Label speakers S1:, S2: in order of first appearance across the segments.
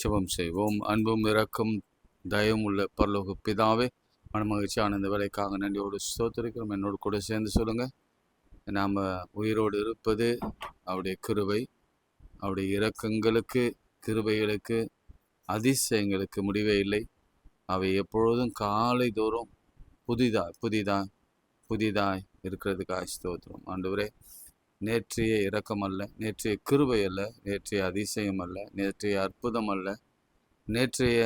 S1: ஜெபம் செய்வோம். அன்பும் இரக்கம் தயவும் உள்ள பரலோக பிதாவே, மனமகிழ்ச்சியான இந்த வேலைக்காக நன்றியோடு ஸ்தோத்திரிக்கிறோம். என்னோடு கூட சேர்ந்து சொல்லுங்க. நாம் உயிரோடு இருப்பது அவருடைய கிருபை, அவருடைய இரக்கங்களுக்கு, கிருபைகளுக்கு, அதிசயங்களுக்கு முடிவே இல்லை. அவை எப்பொழுதும் காலை தோறும் புதிதாய் இருக்கிறதுக்காக ஸ்தோத்திரம். ஆண்டவரே, நேற்றைய இரக்கம் அல்ல, நேற்றைய கிருபை அல்ல, நேற்றைய அதிசயம் அல்ல, நேற்றைய அற்புதம் அல்ல, நேற்றைய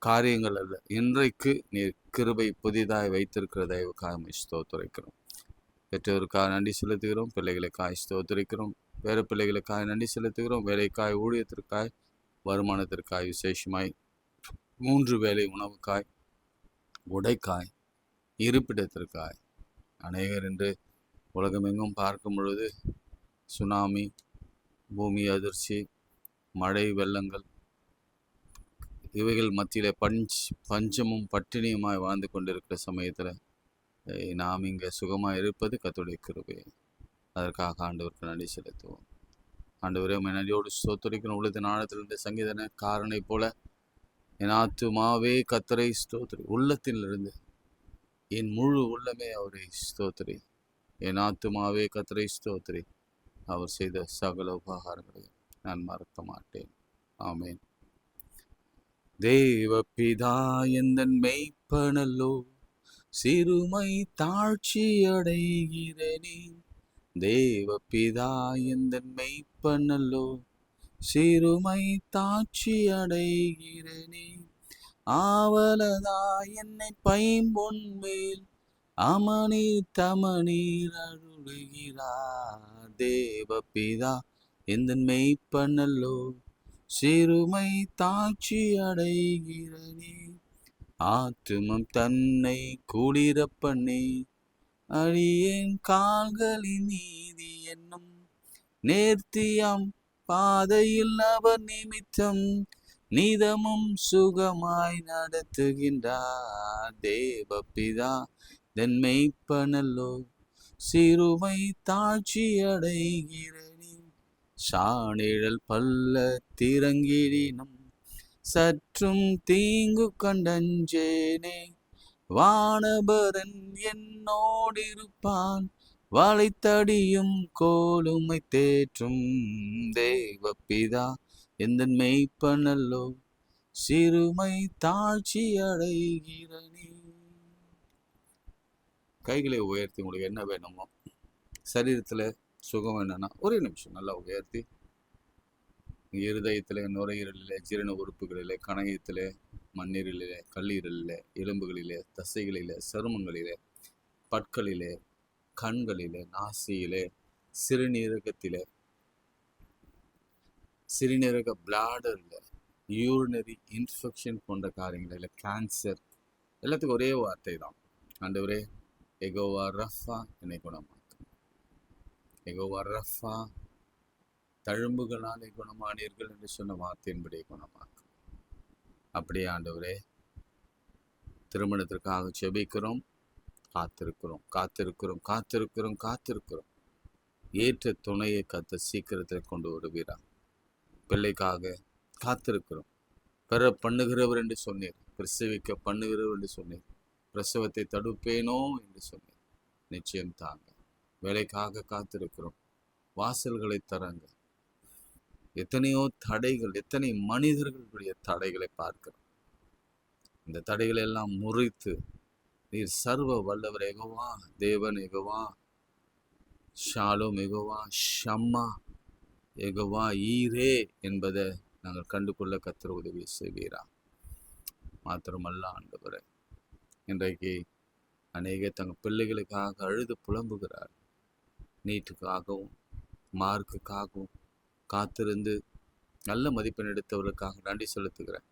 S1: காரியங்கள் அல்ல, இன்றைக்கு நீர் கிருபை புதிதாய் வைத்திருக்கிற தயவுக்காக ஸ்தோத்திரிக்கிறோம். பெற்றோருக்காக நன்றி செலுத்துகிறோம், பிள்ளைகளுக்காக ஸ்தோத்திரிக்கிறோம், வேறு பிள்ளைகளுக்காக நன்றி செலுத்துகிறோம், வேலைக்காய், ஊழியத்திற்காய், வருமானத்திற்காய், விசேஷமாய் 3 வேளை உணவுக்காய், உடைக்காய், இருப்பிடத்திற்காய். அநேகர் என்று உலகமெங்கும் பார்க்கும் பொழுது சுனாமி, பூமி அதிர்ச்சி, மழை வெள்ளங்கள், இவைகள் மத்தியில் பஞ்சமும் பட்டினியுமாய் வாழ்ந்து கொண்டிருக்கிற சமயத்தில் நாம் இங்கே சுகமாக இருப்பது கர்த்தருடைய கிருபை. அதற்காக ஆண்டவருக்கு நன்றி செலுத்துவோம். ஆண்டவரே, நன்றியோடு ஸ்தோத்திரிக்கிறோம். உள்ளத்தின் ஆழத்திலிருந்து சங்கீதன காரனை போல என் ஆத்துமாவே கர்த்தரை ஸ்தோத்திரி, உள்ளத்திலிருந்து என் முழு உள்ளமே அவரை ஸ்தோத்திரி. என் ஆத்துமாவே கர்த்தரை ஸ்தோத்திரி, அவர் செய்த சகல உபகாரங்களை நான் மறக்க மாட்டேன். ஆமேன். தேவ பிதா எந்தன் மெய்ப்பனல்லோ, சிறுமை தாழ்ச்சி அடைகிறேனே. தேவ பிதா எந்தன் மெய்ப்பனல்லோ, சிறுமை தாழ்ச்சி அடைகிறேனே. ஆவலதா என்னை பைம்பொன் மேல் அமனி தமனீர் அருளுகிறார். தேவ பிதா எந்தன் மெய்ப்பனல்லோ, சிறுமை தாழ்ச்சி அடைகிறனே. ஆத்துமம் தன்னை குளிர பண்ணி அடியேன் கால்களின் நீதி என்னும் நேர்த்தியாம் பாதையில் அவர் நிமித்தம் நிதமும் சுகமாய் நடத்துகின்றார். தேவ பிதா என் மெய்ப்பனல்லோ, சிறுமை தாழ்ச்சி அடைகிறனே. சாணிழல் பல்ல திறங்கிடினும் சற்றும் தீங்கு கண்டஞ்சேனே. வானபரன் என்னோடிருப்பான், வளைத்தடியும் கோலுமை தேற்றும். தேவ பிதா எந்தன் மெய்ப்பனல்லோ, சிறுமை தாழ்ச்சி அடைகிறனே. கைகளை உயர்த்தி உங்களுக்கு என்ன வேணுமோ, சரீரத்தில் சுகம் என்னன்னா ஒரே நிமிஷம் நல்லா உயர்த்தி, இருதயத்தில், நுரையீரலிலே, ஜீரண உறுப்புகளிலே, கணையத்திலே, மண்ணீரலிலே, கல்லீரலிலே, எலும்புகளிலே, தசைகளிலே, சருமங்களிலே, பற்களிலே, கண்களிலே, நாசியிலே, சிறுநீரகத்திலே, சிறுநீரக பிளாடரில், யூரினரி இன்ஃபெக்ஷன் போன்ற காரியங்களில், கேன்சர், எல்லாத்துக்கும் ஒரே வார்த்தை தான். ஆண்டவரே, யெகோவா ரஃபா என்னை குணமாக்கும். யெகோவா ரஃபா, தழும்புகளாலே குணமானீர்கள் என்று சொன்ன வார்த்தையின்படி குணமாக்கும். அப்படியே ஆண்டவரே, திருமணத்திற்காக செபிக்கிறோம், காத்திருக்கிறோம். ஏற்ற துணையை கத்த சீக்கிரத்தில் கொண்டு வருகிறார். பிள்ளைக்காக காத்திருக்கிறோம். பெற பண்ணுகிறவர் என்று சொன்னீர், பிரசவிக்க பண்ணுகிறவர் என்று சொன்னீர், பிரசவத்தை தடுப்பேனோ என்று சொன்னீர். நிச்சயம் தாங்க. வேலைக்காக காத்திருக்கிறோம். வாசல்களை தரங்க. எத்தனையோ தடைகள், எத்தனை மனிதர்களுடைய தடைகளை பார்க்கிறோம். இந்த தடைகளை எல்லாம் முறித்து நீர் சர்வ வல்லவர் யெகோவா, தேவன் யெகோவா, ஷாலோம் யெகோவா, ஷம்மா யெகோவா, ஈரே என்பதை நாங்கள் கண்டுகொள்ள கர்த்தர் உதவி செய்வீரா. மாத்திரமல்ல ஆண்டவரே, இன்றைக்கு அநேக தங்கள் பிள்ளைகளுக்காக அழுது புலம்புகிறார். நீட்டுக்காகவும் மார்க்குக்காகவும் காத்திருந்து நல்ல மதிப்பெண் எடுத்தவர்களுக்காக நன்றி செலுத்துகிறேன்.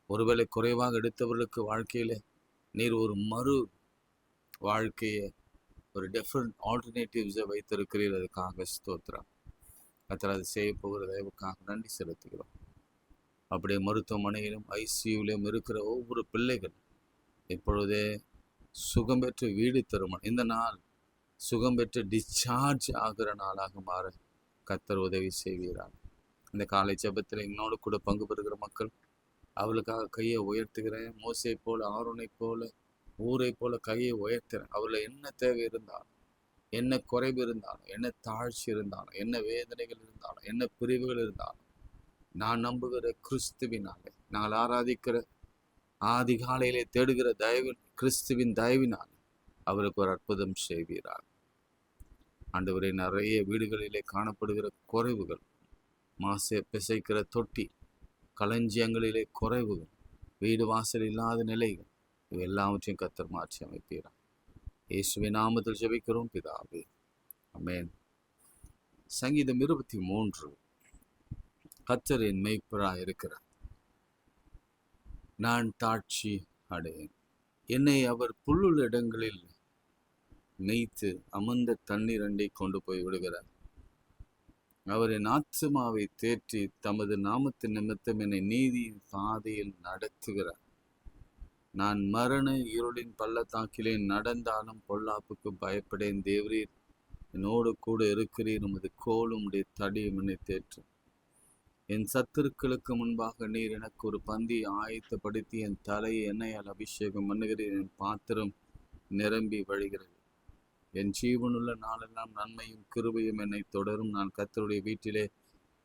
S1: ஒருவேளை குறைவாக எடுத்தவர்களுக்கு வாழ்க்கையில் நீர் ஒரு மறு வாழ்க்கையை, ஒரு டிஃப்ரெண்ட் ஆல்டர்னேட்டிவ்ஸை வைத்திருக்கிறீர். அதுக்காக ஸ்தோத்திரம். கர்த்தர் அதை செய்ய போகிற தயவுக்காக நன்றி செலுத்துகிறோம். அப்படியே மருத்துவமனையிலும் ஐசியூவிலும் இருக்கிற ஒவ்வொரு பிள்ளைகள் இப்பொழுதே சுகம் பெற்று வீடு திருமணம், இந்த நாள் சுகம் பெற்று டிஸ்சார்ஜ் ஆகிற நாளாக மாற கர்த்தர் உதவி செய்கிறார். இந்த காலை ஜெபத்தில் என்னோடு கூட பங்கு பெறுகிற மக்கள் அவளுக்காக கையை உயர்த்துகிறேன். மோசை போல, ஆரோனை போல, ஊரை போல கையை உயர்த்துறேன். அவளில் என்ன தேவை இருந்தாலும், என்ன குறைவு இருந்தாலும், என்ன தாழ்ச்சி இருந்தாலும், என்ன வேதனைகள் இருந்தாலும், என்ன பிரிவுகள் இருந்தாலும், நான் நம்புகிற கிறிஸ்துவினாலே, நாங்கள் ஆராதிக்கிற ஆதிகாலையிலே தேடுகிற கிறிஸ்துவின் தயவினால் அவருக்கு ஒரு அற்புதம் செய்வீரார். ஆண்டவரே, நிறைய வீடுகளிலே காணப்படுகிற குறைவுகள், மாசை பிசைக்கிற தொட்டி, களஞ்சியங்களிலே குறைவுகள், வீடு வாசல் இல்லாத நிலைகள், இவை எல்லாவற்றையும் கர்த்தர் மாற்றி அமைப்பீரார். இயேசுவின் நாமத்தில் ஜெபிக்கிறோம் பிதாவே, ஆமென். சங்கீதம் 23. கர்த்தர் என் மேய்ப்பராய் இருக்கிறார், நான் தாட்சி அடையேன். என்னை அவர் புல்லுள்ள இடங்களில் மேய்த்து அமர்ந்த தண்ணீர் அண்டை கொண்டு போய் விடுகிறார். அவர் என் ஆத்துமாவை தேற்றி தமது நாமத்தின் நிமித்தம் என்னை நீதியின் பாதையில் நடத்துகிறார். நான் மரண இருளின் பள்ளத்தாக்கிலே நடந்தாலும் பொல்லாப்புக்கு பயப்படேன். தேவரீர் என்னோடு கூட இருக்கிறீர், உமது கோலும் உடைய தடியும் என்னை தேற்றும். என் சத்துருக்களுக்கு முன்பாக நீர் எனக்கு ஒரு பந்தியை ஆயத்தப்படுத்தி என் தலையை எண்ணெயால் அபிஷேகம் பண்ணுகிறீர். என் பாத்திரம் நிரம்பி வழிகிறது. என் ஜீவனுள்ள நாளெல்லாம் நன்மையும் கிருபையும் என்னை தொடரும். நான் கர்த்தருடைய வீட்டிலே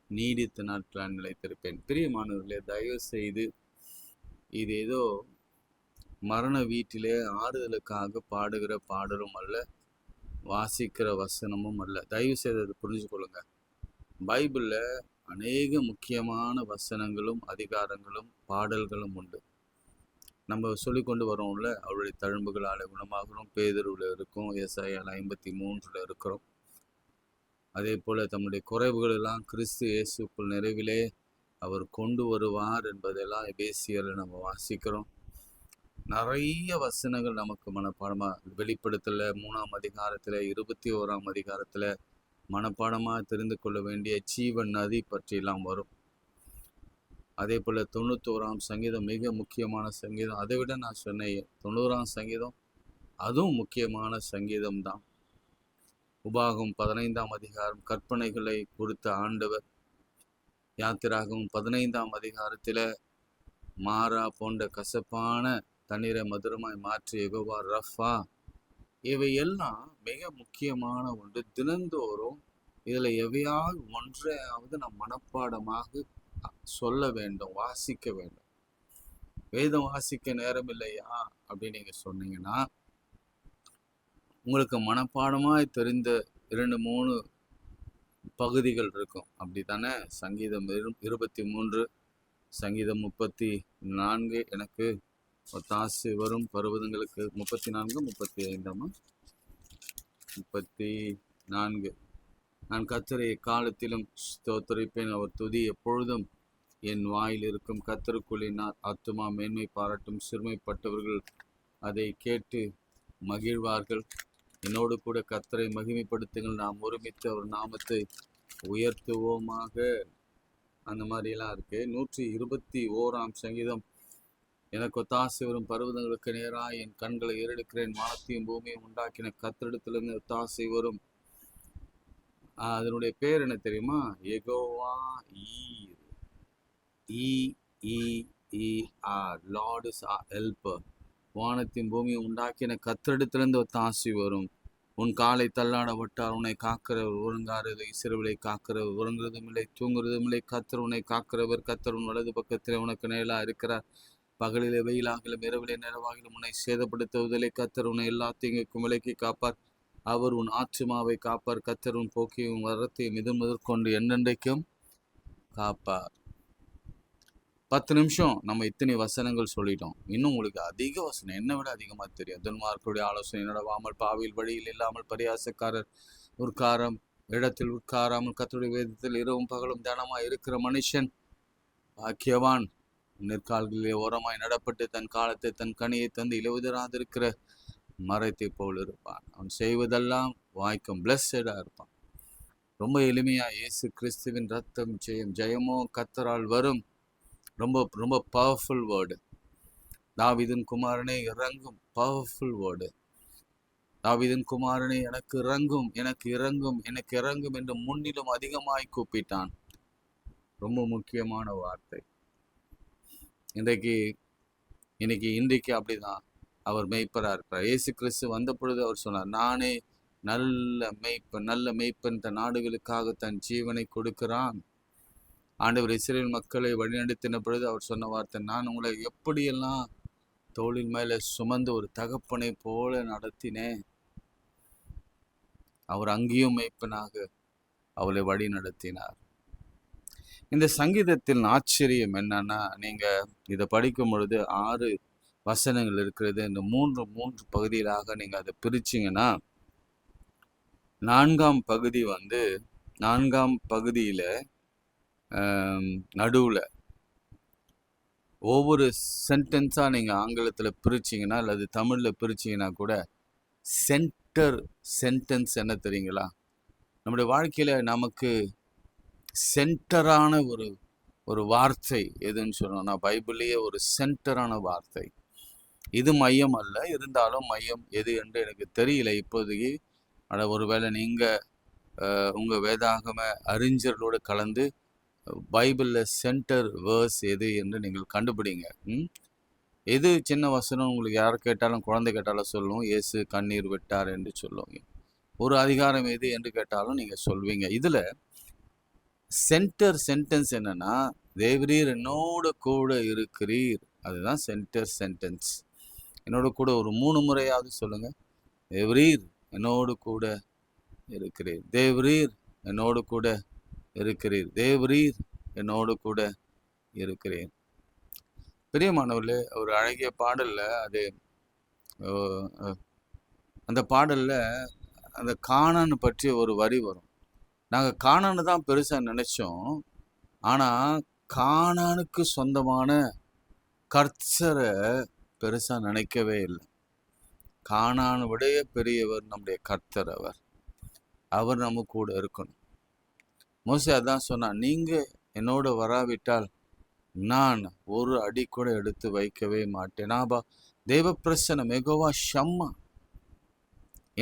S1: நீடித்த நாட்களால் நிலைத்திருப்பேன். பிரியமானவர்களே, தயவு செய்து இது ஏதோ மரண வீட்டிலே ஆறுதலுக்காக பாடுகிற பாடலும் அல்ல, வாசிக்கிற வசனமும் அல்ல. தயவு செய்து அதை புரிஞ்சு கொள்ளுங்க. பைபிளில் அநேக முக்கியமான வசனங்களும் அதிகாரங்களும் பாடல்களும் உண்டு. நம்ம சொல்லிக்கொண்டு வரோம்ல, அவருடைய தழும்புகளால் குணமாகிறோம், பேதுருவில் இருக்கும், ஏசாயால 53 இருக்கிறோம். அதே போல் தம்முடைய குறைவுகள் எல்லாம் கிறிஸ்து இயேசுக்குள் நிறைவிலே அவர் கொண்டு வருவார் என்பதெல்லாம் எபேசியரில் நம்ம வாசிக்கிறோம். நிறைய வசனங்கள் நமக்கு மனப்பாடமாக, வெளிப்படுத்தல 3ஆம் அதிகாரத்தில் 21ஆம் அதிகாரத்தில் மனப்பாடமாக தெரிந்து கொள்ள வேண்டிய ஜீவன் நதி பற்றியெல்லாம் வரும். அதே போல் 91ஆம் சங்கீதம் மிக முக்கியமான சங்கீதம். அதை விட நான் சொன்னேன் 90ஆம் சங்கீதம், அதுவும் முக்கியமான சங்கீதம் தான். உபாகம் 15ஆம் அதிகாரம் கற்பனைகளை கொடுத்த ஆண்டவர். யாத்திராகவும் 15ஆம் அதிகாரத்தில் மாறா போன்ற கசப்பான தண்ணீரை மதுரமாய் மாற்றிய யெகோவா ரஃபா. இவையெல்லாம் மிக முக்கியமான ஒன்று. தினந்தோறும் இதில் எவையாவது ஒன்றையாவது நம் மனப்பாடமாக சொல்ல வேண்டும், வாசிக்க வேண்டும். வேதம் வாசிக்க நேரம் இல்லையா அப்படின்னு நீங்கள் சொன்னீங்கன்னா, உங்களுக்கு மனப்பாடமாய் தெரிந்த 2-3 பகுதிகள் இருக்கும், அப்படி தானே? சங்கீதம் 23, சங்கீதம் 34 எனக்கு ஒத்தாசை வரும் பருவதங்களுக்கு. 34, 35, 34. நான் கர்த்தரை எக்காலத்திலும் ஸ்தோத்திரிப்பேன், அவர் துதி எப்பொழுதும் என் வாயில் இருக்கும். கர்த்தருக்குள்ளே ஆத்துமா மேன்மை பாராட்டும், சிறுமைப்பட்டவர்கள் அதை கேட்டு மகிழ்வார்கள். என்னோடு கூட கர்த்தரை மகிமைப்படுத்துங்கள், நாம் ஒருமித்து அவர் நாமத்தை உயர்த்துவோமாக. அந்த மாதிரியெல்லாம் இருக்கு. 121ஆம் சங்கீதம், எனக்கு ஒத்தாசை வரும் பருவதங்களுக்கு நேராக என் கண்களை ஏறெடுக்கிறேன். வானத்தையும் பூமியும் உண்டாக்கின கர்த்தரிடத்திலிருந்து ஒத்தாசை வரும். அதனுடைய பேர் என்ன தெரியுமா? யெகோவா ஈர், லார்ட் இஸ் ஆர் ஹெல்ப்பர். வானத்தின் பூமியை உண்டாக்கின கர்த்தரிடத்திலிருந்து ஒத்தாசை வரும். உன் காலை தள்ளாட விட்டார், உன்னை காக்கிறவர் உறங்காரது. இஸ்ரவேலை காக்கிறவர் உறங்குறதும் இல்லை, தூங்குறதும் இல்லை. கர்த்தர் உன்னை காக்கிறவர். கர்த்தர் உன் வலது பக்கத்தில் உனக்கு நிழலாக இருக்கிறார். பகலிலே வெயிலாகிலும் இரவிலே நிலவாகிலும் உன்னை சேதப்படுத்துவதில்லை. கர்த்தர் உன்னை எல்லா தீங்குக்கும் விலக்கி காப்பார். அவர் உன் ஆத்துமாவை காப்பார். கர்த்தர் உன் போக்கையும் வரத்தையும் இது முதற்கொண்டு என்னென்றைக்கும் காப்பார். 10 நிமிஷம் நம்ம இத்தனை வசனங்கள் சொல்லிட்டோம். இன்னும் உங்களுக்கு அதிக வசனம் என்னை விட அதிகமாக தெரியும். துன்மார்க்கருடைய ஆலோசனை நடவாமல், பாவியில் வழியில் இல்லாமல், பரியாசக்காரர் இடத்தில் உட்காராமல், கர்த்தருடைய வேதத்தில் இரவும் பகலும் தியானமாக இருக்கிற மனுஷன் பாக்கியவான். நெற்கால்களிலே ஓரமாய் நடப்பட்டு தன் காலத்தை தன் கனியை தந்து இலையுதிராதிருக்கிற மரத்தை போல் இருப்பான். அவன் செய்வதெல்லாம் வாய்க்கும். பிளஸ்ஸடாக இருப்பான். ரொம்ப எளிமையாக இயேசு கிறிஸ்துவின் ரத்தம் ஜெயம். ஜெயமோ கர்த்தரால் வரும். ரொம்ப ரொம்ப பவர்ஃபுல் வேர்டு. தாவீதின் குமாரனே இறங்கும். Powerful word. தாவீதின் குமாரனே எனக்கு இறங்கும், எனக்கு இறங்கும், எனக்கு இறங்கும் என்று முன்னிலும் அதிகமாய் கூப்பிட்டான். ரொம்ப முக்கியமான வார்த்தை. இன்றைக்கு அப்படிதான் அவர் மேய்ப்பராக இருக்கிறார். இயேசு கிறிஸ்து வந்த பொழுது அவர் சொன்னார், நானே நல்ல மேய்ப்பன் தன் நாடுகளுக்காக தன் ஜீவனை கொடுக்கிறான். ஆண்டவர் இஸ்ரேல் மக்களை வழிநடத்தின பொழுது அவர் சொன்ன வார்த்தை, நான் உங்களை எப்படியெல்லாம் தோளின் மேலே சுமந்து ஒரு தகப்பனை போல நடத்தினேன். அவர் அங்கேயும் மேய்ப்பனாக அவளை வழி நடத்தினார். இந்த சங்கீதத்தின் ஆச்சரியம் என்னன்னா, நீங்க இதை படிக்கும் பொழுது 6 வசனங்கள் இருக்கிறது. இந்த மூன்று பகுதிகளாக நீங்க அதை பிரிச்சிங்கன்னா, 4ஆம் பகுதியில நடுவுல ஒவ்வொரு சென்டென்ஸா நீங்க ஆங்கிலத்துல பிரிச்சிங்கன்னா அல்லது தமிழ்ல பிரிச்சிங்கன்னா கூட சென்டர் சென்டென்ஸ் என்ன தெரியுங்களா? நம்முடைய வாழ்க்கையில நமக்கு சென்டரான ஒரு வார்த்தை எதுன்னு சொன்னோம்னா, பைபிள்லேயே ஒரு சென்டரான வார்த்தை. இது மையம் அல்ல, இருந்தாலும் மையம் எது என்று எனக்கு தெரியல இப்போதைக்கு. ஆனால் ஒருவேளை நீங்கள் உங்கள் வேதாகம அறிஞர்களோடு கலந்து பைபிளில் சென்டர் வேர்ஸ் எது என்று நீங்கள் கண்டுபிடிங்க. எது சின்ன வசனம் உங்களுக்கு யார் கேட்டாலும், குழந்தை கேட்டாலும் சொல்லுவோம், இயேசு கண்ணீர் விட்டார் என்று சொல்லுவீங்க. ஒரு அதிகாரம் எது என்று கேட்டாலும் நீங்கள் சொல்வீங்க. இதில் சென்டர் சென்டென்ஸ் என்னன்னா, தேவரீர் என்னோட கூட இருக்கிறீர், அதுதான் சென்டர் சென்டென்ஸ். என்னோட கூட ஒரு 3 முறையாவது சொல்லுங்க. தேவரீர் என்னோடு கூட இருக்கிறீர், தேவரீர் என்னோடு கூட இருக்கிறீர், தேவரீர் என்னோடு கூட இருக்கிறேன். பிரியமானவர்களே, ஒரு அழகிய பாடல்ல அது அந்த பாடல்ல அந்த கானான் பற்றி ஒரு வரி வரும். நாங்கள் கானான்னு தான் பெருசாக நினைச்சோம், ஆனால் கானானுக்கு சொந்தமான கர்த்தரை பெருசாக நினைக்கவே இல்லை. கானான் விடைய பெரியவர் நம்முடைய கர்த்தர். அவர் நம்ம கூட இருக்கணும். மோசே அதான் சொன்னான், நீங்க என்னோட வராவிட்டால் நான் ஒரு அடி கூட எடுத்து வைக்கவே மாட்டேன். தேவ பிரசன்னம் மெகோவா ஷம்மா.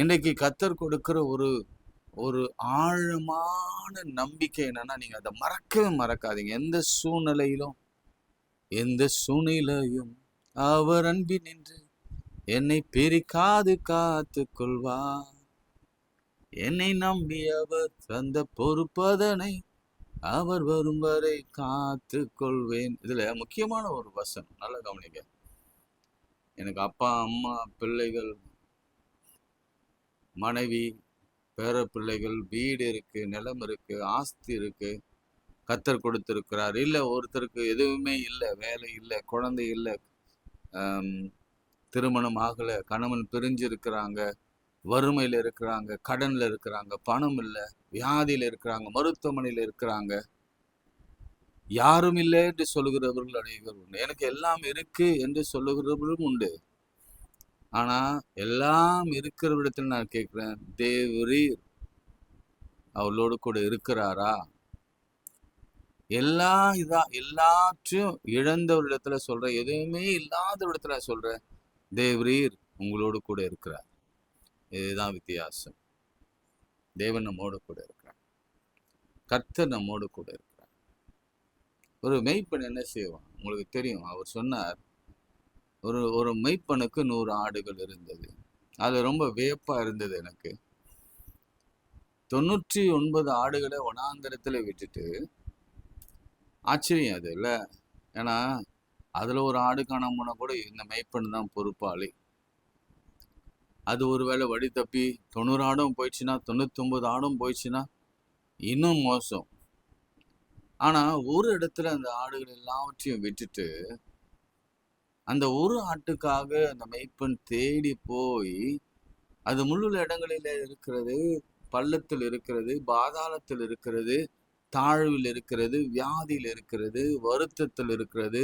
S1: இன்றைக்கு கர்த்தர் கொடுக்கிற ஒரு ஆழமான நம்பிக்கை என்னன்னா, நீங்க அதை மறக்கவே மறக்காதீங்க. எந்த சூழ்நிலையும் அவர் அன்பி நின்று என்னை பிரிக்காது காத்து கொள்வார். என்னை நம்பி அவர் தந்த பொறுப்பதனை அவர் வரும் வரை காத்து கொள்வேன். இதுல முக்கியமான ஒரு வசனம், நல்லா கவனிங்க. எனக்கு அப்பா, அம்மா, பிள்ளைகள், மனைவி, பேர பிள்ளைகள், வீடு இருக்கு, நிலம் இருக்கு, ஆஸ்தி இருக்கு, கர்த்தர் கொடுத்திருக்கிறார். இல்லை ஒருத்தருக்கு எதுவுமே இல்லை, வேலை இல்லை, குழந்தை இல்லை, திருமணம் ஆகலை, கணவன் பிரிஞ்சு இருக்கிறாங்க, வறுமையில் இருக்கிறாங்க, கடனில் இருக்கிறாங்க, பணம் இல்லை, வியாதியில் இருக்கிறாங்க, மருத்துவமனையில் இருக்கிறாங்க. யாரும் இல்லை என்று சொல்லுகிறவர்கள் அனைவரும் உண்டு. எனக்கு எல்லாம் இருக்கு என்று சொல்லுகிறவர்களும் உண்டு. ஆனா எல்லாம் இருக்கிற இடத்துல நான் கேட்கிறேன், தேவரீர் அவளோடு கூட இருக்கிறாரா? எல்லாத்தையும் இழந்த ஒரு இடத்துல சொல்ற, எதுவுமே இல்லாத ஒரு இடத்துல சொல்ற, தேவரீர் உங்களோடு கூட இருக்கிறார். இதுதான் வித்தியாசம். தேவன் நம்மோடு கூட இருக்கிறார், கர்த்தர் நம்மோடு கூட இருக்கிறார். ஒரு மெய்ப்பன் என்ன செய்வான் உங்களுக்கு தெரியும். அவர் சொன்னார், ஒரு மெய்ப்பனுக்கு 100 ஆடுகள் இருந்தது. அது ரொம்ப வியப்பா இருந்தது எனக்கு. 99 ஆடுகளை வனாந்தரத்துல விட்டுட்டு, ஆச்சரியம் அது இல்ல. ஏன்னா அதுல ஒரு ஆடு காணாம போனா கூட இந்த மெய்ப்பன் தான் பொறுப்பாளி. அது ஒருவேளை வழி தப்பி 90 ஆடும் போயிடுச்சுன்னா, 99 ஆடும் போயிடுச்சுன்னா இன்னும் மோசம். ஆனா ஒரு இடத்துல அந்த ஆடுகள் எல்லாவற்றையும் விட்டுட்டு, அந்த ஒரு ஆட்டுக்காக அந்த மெய்ப்பன் தேடி போய், அது முள்ளுள்ள இடங்களில இருக்கிறது, பள்ளத்தில் இருக்கிறது, பாதாளத்தில் இருக்கிறது, தாழ்வில் இருக்கிறது, வியாதியில் இருக்கிறது, வருத்தத்தில் இருக்கிறது,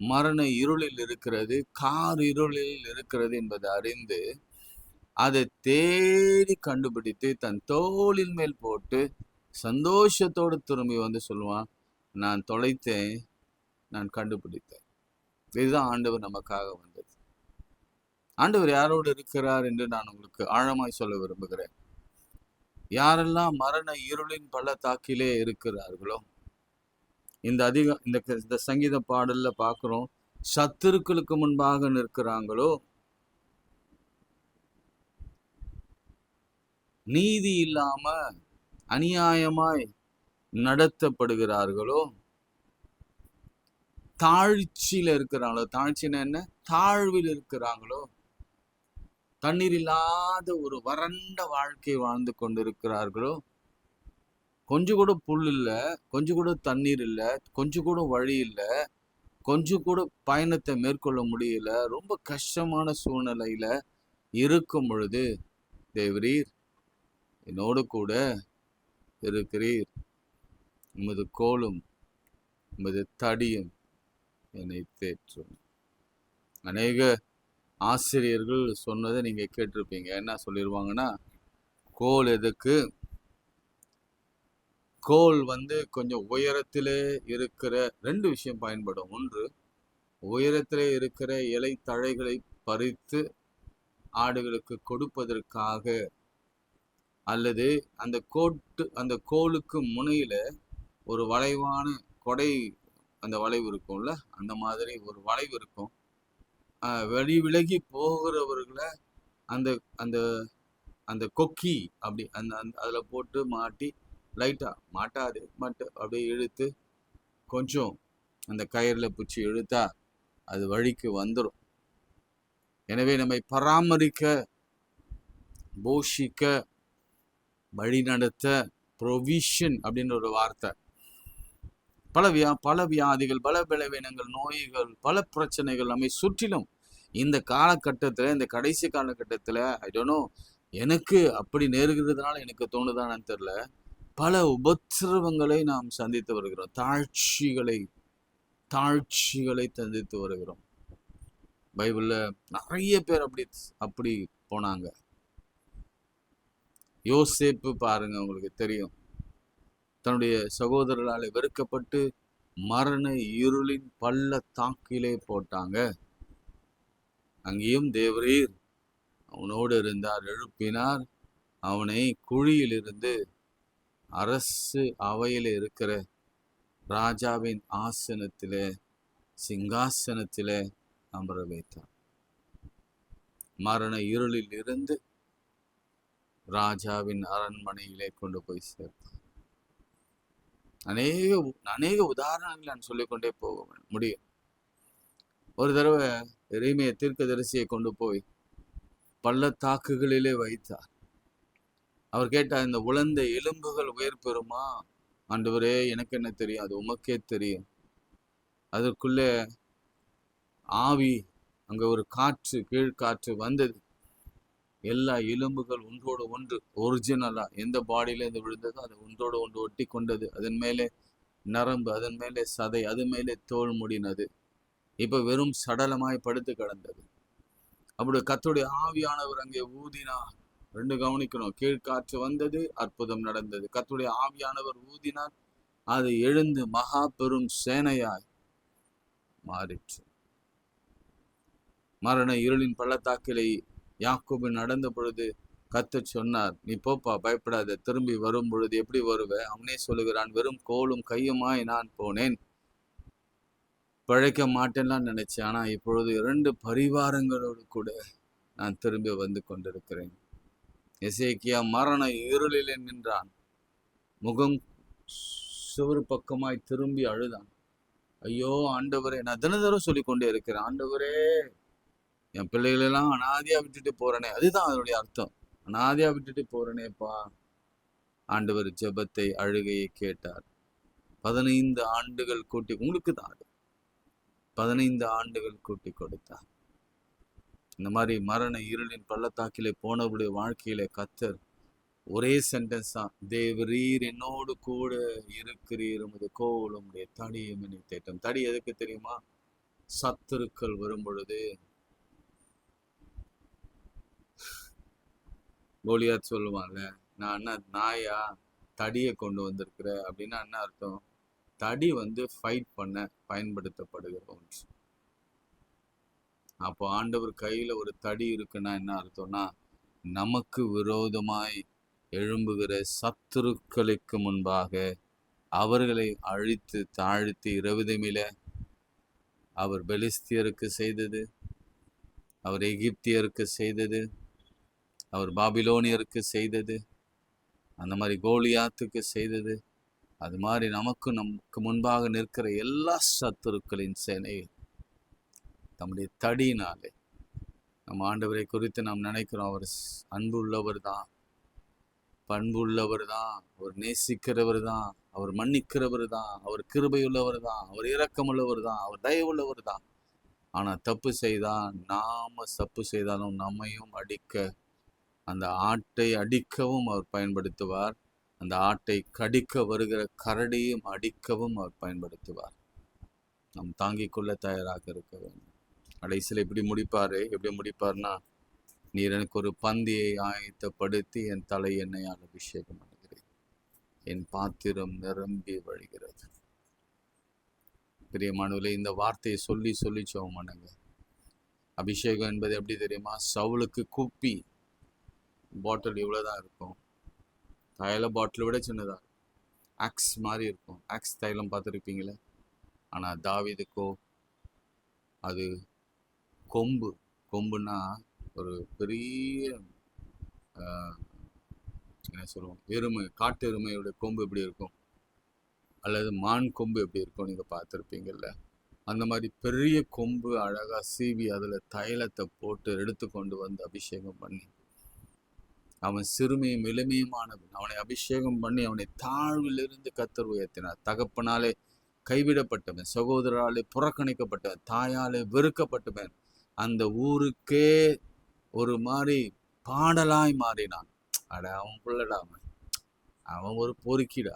S1: மரண இருளில் இருக்கிறது, கார் இருளில் இருக்கிறது என்பதை அறிந்து அதை தேடி கண்டுபிடித்து தன் தோளின் மேல் போட்டு சந்தோஷத்தோடு திரும்பி வந்து சொல்லுவான், நான் தொலைத்தேன், நான் கண்டுபிடித்தேன். இதுதான் ஆண்டவர் நமக்காக வந்தது. ஆண்டவர் யாரோடு இருக்கிறார் என்று நான் உங்களுக்கு ஆழமாய் சொல்ல விரும்புகிறேன். யாரெல்லாம் மரண இருளின் பள்ளத்தாக்கிலே இருக்கிறார்களோ, இந்த சங்கீத பாடல்ல பார்க்கிறோம், சத்துருக்களுக்கு முன்பாக நிற்கிறாங்களோ, நீதி இல்லாம அநியாயமாய் நடத்தப்படுகிறார்களோ, தாழ்ச்சியில இருக்கிறாங்களோ, தாழ்ச்சின்னா என்ன, தாழ்வில் இருக்கிறாங்களோ, தண்ணீர் இல்லாத ஒரு வறண்ட வாழ்க்கை வாழ்ந்து கொண்டிருக்கிறார்களோ, கொஞ்சம் கூட புல் இல்லை, கொஞ்சம் கூட தண்ணீர் இல்லை, கொஞ்சம் கூட வழி இல்லை, கொஞ்சம் கூட பயணத்தை மேற்கொள்ள முடியல, ரொம்ப கஷ்டமான சூழ்நிலையில இருக்கும் பொழுது, தேவரீர் என்னோடு கூட இருக்கிறீர், உமது கோலும் உமது தடியும் என்னை தேற்றும். அநேக ஆசிரியர்கள் சொன்னதை நீங்க கேட்டிருப்பீங்க. என்ன சொல்லிடுவாங்கன்னா, கோல் எதுக்கு, கோல் கொஞ்சம் உயரத்திலே இருக்கிற 2 விஷயம் பயன்படும். ஒன்று, உயரத்திலே இருக்கிற இலை தழைகளை பறித்து ஆடுகளுக்கு கொடுப்பதற்காக, அல்லது அந்த கோலுக்கு முனையில ஒரு வளைவான கொடை, அந்த வளைவு இருக்கும்ல, அந்த மாதிரி ஒரு வளைவு இருக்கும். விலகி போகிறவர்களை அந்த அந்த அந்த கொக்கி அப்படி அந்த அதுல போட்டு மாட்டி, லைட்டா மாட்டாது அப்படியே இழுத்து கொஞ்சம் அந்த கயிறுல பிடிச்சி இழுத்தா அது வழிக்கு வந்துடும். எனவே நம்மை பராமரிக்க, போஷிக்க, வழி நடத்த, ப்ரொவிஷன் அப்படின்னு ஒரு வார்த்தை. பல வியாதிகள், பல பலவீனங்கள், நோய்கள், பல பிரச்சனைகள் நம்மை சுற்றிலும் இந்த காலகட்டத்தில், இந்த கடைசி காலகட்டத்தில், ஐ டோன்ட் நோ, எனக்கு அப்படி நேருகிறதுனால எனக்கு தோணுதானு தெரியல, பல உபத்திரவங்களை நாம் சந்தித்து வருகிறோம், தாழ்ச்சிகளை சந்தித்து வருகிறோம். பைபிள்ல நிறைய பேர் அப்படி போனாங்க. யோசேப்பு பாருங்க, உங்களுக்கு தெரியும், தன்னுடைய சகோதரர்களால் வெறுக்கப்பட்டு மரண இருளின் பள்ளத்தாக்கிலே போட்டாங்க. அங்கேயும் தேவரீர் அவனோடு இருந்தார், எழுப்பினார். அவனை குழியிலிருந்து அரசு அவையில் இருக்கிற ராஜாவின் ஆசனத்திலே, சிங்காசனத்திலே அமர வைத்தார். மரண இருளில் இருந்து ராஜாவின் அரண்மனையிலே கொண்டு போய் சேர்த்தார். அநேக உதாரணங்கள் நான் சொல்லிக்கொண்டே போக முடியும். ஒரு தடவை எரேமியா தீர்க்கதரிசியை கொண்டு போய் பள்ளத்தாக்குகளிலே வைத்தார். அவர் கேட்டார், இந்த உலர்ந்த எலும்புகள் உயிர் பெறுமா? ஆண்டவரே, எனக்கு என்ன தெரியும், அது உமக்கே தெரியும். அதற்குள்ளே ஆவி, அங்க ஒரு காற்று, கீழ்காற்று வந்தது. எல்லா எலும்புகள் ஒன்றோடு ஒன்று ஒரிஜினலா எந்த பாடியில இருந்து விழுந்ததோ அது ஒன்றோடு ஒன்று ஒட்டி கொண்டது. அதன் மேலே நரம்பு, அதன் மேலே சதை, அது மேலே தோல் முடினது. இப்ப வெறும் சடலமாய் படுத்து கிடந்தது. அப்படி கர்த்தருடைய ஆவியானவர் அங்கே ஊதினார். 2 கவனிக்கணும், கீழ்காற்று வந்தது, அற்புதம் நடந்தது. கர்த்தருடைய ஆவியானவர் ஊதினார், அது எழுந்து மகா பெரும் சேனையாய் மாறிற்று. மரண இருளின் பள்ளத்தாக்கிலே யாக்கோபு நடந்த பொழுது கர்த்தர் சொன்னார், நீ போப்பா, பயப்படாத, திரும்பி வரும் பொழுது எப்படி வருவ? அவனே சொல்லுகிறான், வெறும் கோலும் கையுமாய் நான் போனேன், பிழைக்க மாட்டேன்லாம் நினைச்சேன், ஆனா இப்பொழுது 2 பரிவாரங்களோடு கூட நான் திரும்பி வந்து கொண்டிருக்கிறேன். எசேக்கியா மரண இருளிலே நின்றான், முகம் சுவர் பக்கமாய் திரும்பி அழுதான். ஐயோ ஆண்டவரே, நான் தினதரம் சொல்லிக்கொண்டே இருக்கிறேன், ஆண்டவரே, என் பிள்ளைகளெல்லாம் அனாதையா விட்டுட்டு போறேனே. அதுதான் அதனுடைய அர்த்தம், அனாதையா விட்டுட்டு போறேனேப்பா. ஆண்டவர் ஜெபத்தை, அழுகையை கேட்டார். 15 ஆண்டுகள் கூட்டி, உங்களுக்கு தான் 15 ஆண்டுகள் கூட்டி கொடுத்தார். இந்த மாதிரி மரண இருளின் பள்ளத்தாக்கிலே போனவருடைய வாழ்க்கையில கர்த்தர் ஒரே சென்டென்ஸ் தான், தேவரீர் என்னோடு கூட இருக்கிறீர், உமது கோலும் உம்முடைய தடியும் என்னை தேற்றும். தடி எதுக்கு தெரியுமா? சத்துருக்கள் வரும் பொழுது, கோலியாத் சொல்லுவாங்க, நான் என்ன நாயா தடியை கொண்டு வந்திருக்கிற அப்படின்னா என்ன அர்த்தம்? தடி ஃபைட் பண்ண பயன்படுத்தப்படுகிற ஒன்று. அப்போ ஆண்டவர் கையில ஒரு தடி இருக்குன்னா என்ன அர்த்தம்னா, நமக்கு விரோதமாய் எழும்புகிற சத்துருக்களுக்கு முன்பாக அவர்களை அழித்து தாழ்த்தி இரவுதமில அவர் பெலிஸ்தியருக்கு செய்தது, அவர் எகிப்தியருக்கு செய்தது, அவர் பாபிலோனியருக்கு செய்தது, அந்த மாதிரி கோலியாத்துக்கு செய்தது, அது மாதிரி நமக்கு முன்பாக நிற்கிற எல்லா சத்துருக்களின் சேனை தம்முடைய தடியினாலே நம்ம ஆண்டவரை குறித்து நாம் நினைக்கிறோம். அவர் அன்பு உள்ளவர் தான், பண்பு உள்ளவர் தான், அவர் நேசிக்கிறவர் தான், அவர் மன்னிக்கிறவர் தான், அவர் கிருபையுள்ளவர் தான், அவர் இரக்கமுள்ளவர் தான், அவர் தயவுள்ளவர் தான். ஆனால் தப்பு செய்தால், தப்பு செய்தாலும் நம்மையும் அடிக்க, அந்த ஆட்டை அடிக்கவும் அவர் பயன்படுத்துவார். அந்த ஆட்டை கடிக்க வருகிற கரடியும் அடிக்கவும் அவர் பயன்படுத்துவார். நாம் தாங்கிக் கொள்ள தயாராக இருக்க வேண்டும். கடைசியில் எப்படி முடிப்பார்னா, நீர் எனக்கு ஒரு பந்தியை ஆயத்தப்படுத்தி என் தலை எண்ணெயால் அபிஷேகம் பண்ணுகிறேன், என் பாத்திரம் நிரம்பி வழிகிறது. பிரியமானவர்களே, இந்த வார்த்தையை சொல்லி ஜெபம் பண்ணுங்க. அபிஷேகம் என்பது எப்படி தெரியுமா? சவுலுக்கு குப்பி பாட்டில் இவ்வளோதான் இருக்கும், தைல பாட்டிலை விட சின்னதாக இருக்கும், ஆக்ஸ் மாதிரி இருக்கும். ஆக்ஸ் தைலம் பார்த்துருப்பீங்களே. ஆனால் தாவீதுக்கோ அது கொம்புன்னா ஒரு பெரிய என்ன சொல்லுவோம், காட்டு எருமையோட கொம்பு எப்படி இருக்கும், அல்லது மான் கொம்பு எப்படி இருக்கும், நீங்கள் பார்த்துருப்பீங்கல்ல. அந்த மாதிரி பெரிய கொம்பு அழகாக சீவி அதில் தைலத்தை போட்டு எடுத்து கொண்டு வந்து அபிஷேகம் பண்ணி, அவன் சிறுமியும் எளிமையுமானவன், அவனை அபிஷேகம் பண்ணி அவனை தாழ்விலிருந்து கர்த்தர் உயர்த்தினார். தகப்பனாலே கைவிடப்பட்டவன், சகோதராலே புறக்கணிக்கப்பட்டவன், தாயாலே வெறுக்கப்பட்டவன், அந்த ஊருக்கே ஒரு மாதிரி பாடலாய் மாறினான். அவன் பிள்ளடா, அவன் ஒரு பொறுக்கிடா,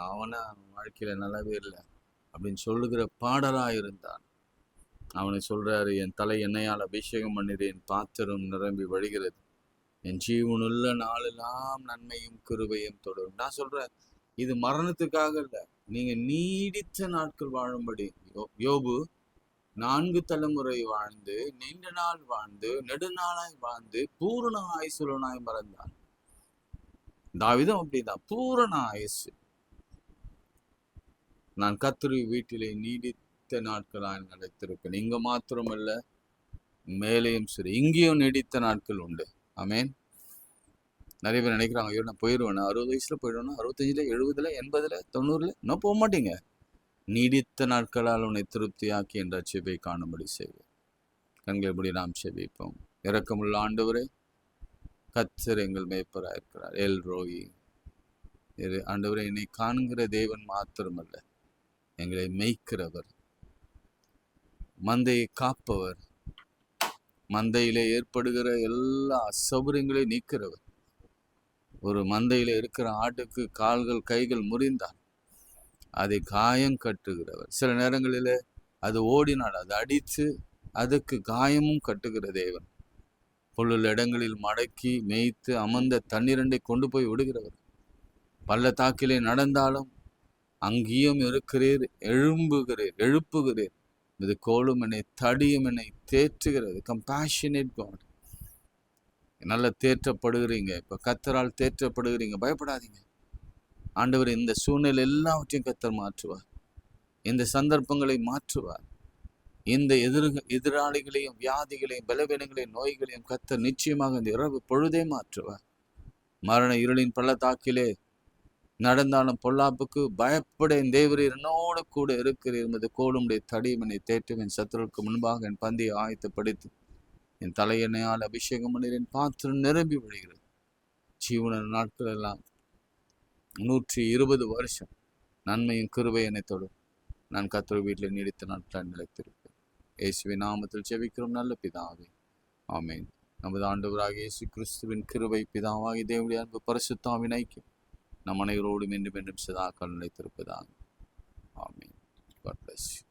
S1: அவனை வாழ்க்கையில நல்லாவே இல்லை அப்படின்னு சொல்லுகிற பாடலாய் இருந்தான். அவனை சொல்றாரு, என் தலை எண்ணெயால் அபிஷேகம் பண்ணிடுறேன், பாத்திரம் நிரம்பி வழிகிறது, என் ஜீவனுள்ள நாளெல்லாம் நன்மையும் கிருபையும் தொடரும். நான் சொல்றேன், இது மரணத்துக்காக இல்லை, நீங்க நீடித்த நாட்கள் வாழும்படி. யோபு 4 தலைமுறை வாழ்ந்து, நீண்ட நாள் வாழ்ந்து, நெடுநாளாய் வாழ்ந்து, பூரண ஆயுசுலனாய் மறந்தான். தாவீதும் அப்படிதான், பூரண ஆயுசு. நான் கர்த்தருடைய வீட்டிலே நீடித்த நாட்களாய் நடத்திருப்பேன். இங்க மாத்திரமல்ல, மேலேயும் சரி, இங்கேயும் நீடித்த நாட்கள் உண்டு. ஆமேன். நிறைய பேர் நினைக்கிறாங்க, ஐயோ நான் போயிடுவேன், 60 வயசுல போயிடுவேன்னா, 65, 70, 80, 90 இன்னும் போக மாட்டீங்க. நீடித்த நாட்களால் உன்னை திருப்தியாக்கி என்ற செபை காணும்படி செய்வோம். கண்களபடி நாம் செபிப்போம். இரக்கமுள்ள ஆண்டவரே, கர்த்தர் எங்கள் மேய்ப்பராக இருக்கிறார். எல் ரோயி ஆண்டவரே, என்னை காண்கிற தேவன் மாத்திரமல்ல, எங்களை மேய்க்கிறவர், மந்தையை காப்பவர், மந்தையிலே ஏற்படுகிற எல்லா அசௌகரியங்களையும் நீக்கிறவர். ஒரு மந்தையில இருக்கிற ஆட்டுக்கு கால்கள் கைகள் முறிந்தால் அதை காயம் கட்டுகிறவர். சில நேரங்களில் அது ஓடினால் அது அடித்து அதுக்கு காயமும் கட்டுகிற தேவன். புல்லுள்ள இடங்களில் மடக்கி மேய்த்து அமர்ந்த தண்ணீரண்டை கொண்டு போய் விடுகிறவர். பள்ளத்தாக்கிலே நடந்தாலும் அங்கேயும் இருக்கிறீர், எழுப்புகிறீர். இது கோலும் என்னை தடியும் என்னை தேற்றுகிறது. Compassionate God. நல்ல தேற்றப்படுகிறீங்க, இப்போ கர்த்தரால் தேற்றப்படுகிறீங்க, பயப்படாதீங்க. ஆண்டவர் இந்த சூழ்நிலை எல்லாவற்றையும் கர்த்தர் மாற்றுவார், இந்த சந்தர்ப்பங்களை மாற்றுவார், இந்த எதிராளிகளையும் வியாதிகளையும் பலவீனங்களையும் நோய்களையும் கர்த்தர் நிச்சயமாக இந்த இரவு பொழுதே மாற்றுவார். மரண இருளின் பள்ளத்தாக்கிலே நடந்தாலும் பொல்லாப்புக்கு பயப்பட என் தேவரீர் என்னோடு கூட இருக்கிறீர். என்பது கோளுடைய தடியும் என்னை தேற்றும். என் சத்துருவுக்கு முன்பாக என் பந்தியை ஆயத்தப்படுத்தி என் தலையெண்ணையால் அபிஷேகம் பண்ணிறேன், பாத்திரம் நிரம்பி விடுகிறது. ஜீவன நாட்கள் எல்லாம் 120 வருஷம் நன்மையும் கிருபை என்னை தொடும். நான் கர்த்தர் வீட்டில் நீடித்த நாட்கள் நிலைத்திருப்பேன். இயேசுவின் நாமத்தில் ஜெபிக்கிறோம் நல்ல பிதாவே, ஆமேன். நமது ஆண்டவராகிய இயேசு கிறிஸ்துவின் கிருபை, பிதாவாகிய தேவனுடைய அன்பு, பரிசுத்தாவின் ஐக்கியம் நம் அனைவரோடும் என்றும் சதா காலம் நிலைத்திருப்பதாக. ஆமேன். God bless you.